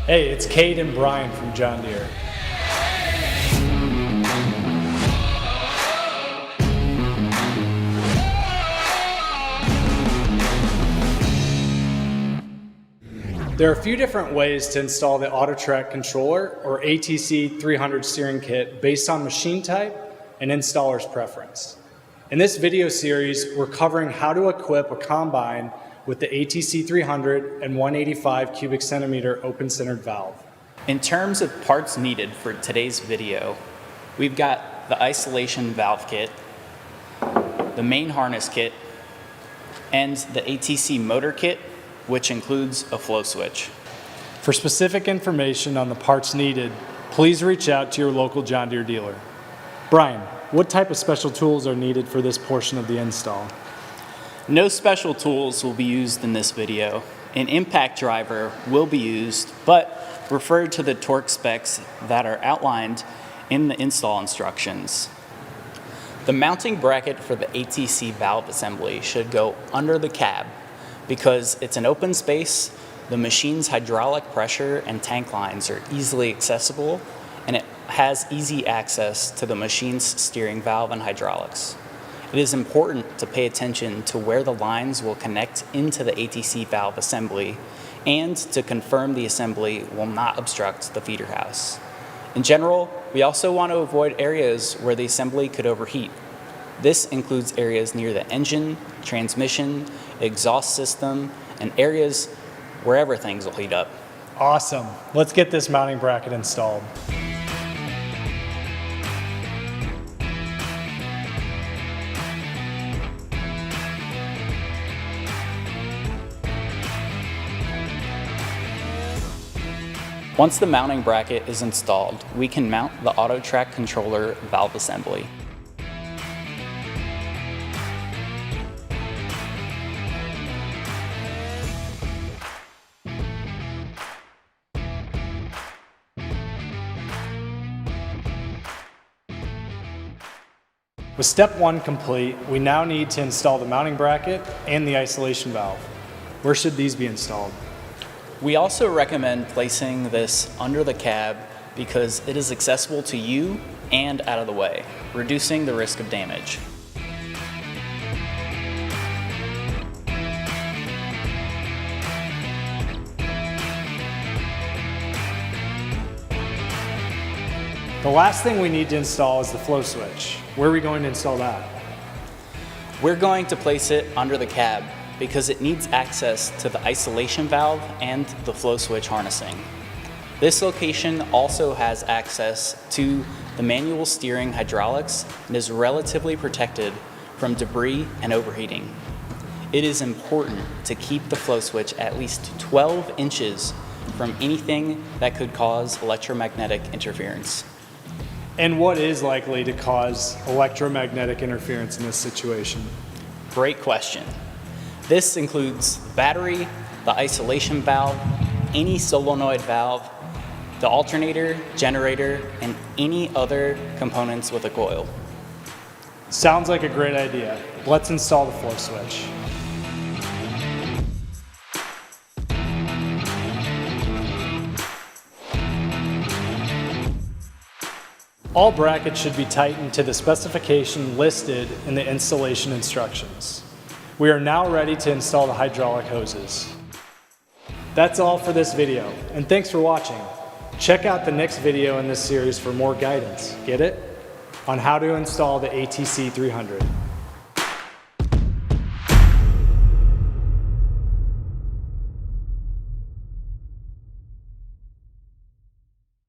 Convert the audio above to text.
Hey, it's Cade and Brian from John Deere. There are a few different ways to install the AutoTrac controller or ATC 300 steering kit based on machine type and installer's preference. In this video series, we're covering how to equip a combine with the ATC 300 and 185 cubic centimeter open-centered valve. In terms of parts needed for today's video, we've got the isolation valve kit, the main harness kit, and the ATC motor kit, which includes a flow switch. For specific information on the parts needed, please reach out to your local John Deere dealer. Brian, what type of special tools are needed for this portion of the install? No special tools will be used in this video. An impact driver will be used, but refer to the torque specs that are outlined in the install instructions. The mounting bracket for the ATC valve assembly should go under the cab because it's an open space, the machine's hydraulic pressure and tank lines are easily accessible, and it has easy access to the machine's steering valve and hydraulics. It is important to pay attention to where the lines will connect into the ATC valve assembly and to confirm the assembly will not obstruct the feeder house. In general, we also want to avoid areas where the assembly could overheat. This includes areas near the engine, transmission, exhaust system, and areas wherever things will heat up. Awesome. Let's get this mounting bracket installed. Once the mounting bracket is installed, we can mount the AutoTrac controller valve assembly. With step one complete, we now need to install the mounting bracket and the isolation valve. Where should these be installed? We also recommend placing this under the cab because it is accessible to you and out of the way, reducing the risk of damage. The last thing we need to install is the flow switch. Where are we going to install that? We're going to place it under the cab because it needs access to the isolation valve and the flow switch harnessing. This location also has access to the manual steering hydraulics and is relatively protected from debris and overheating. It is important to keep the flow switch at least 12 inches from anything that could cause electromagnetic interference. And what is likely to cause electromagnetic interference in this situation? Great question. This includes battery, the isolation valve, any solenoid valve, the alternator, generator, and any other components with a coil. Sounds like a great idea. Let's install the flow switch. All brackets should be tightened to the specification listed in the installation instructions. We are now ready to install the hydraulic hoses. That's all for this video, and thanks for watching. Check out the next video in this series for more guidance, get it? On how to install the ATC 300.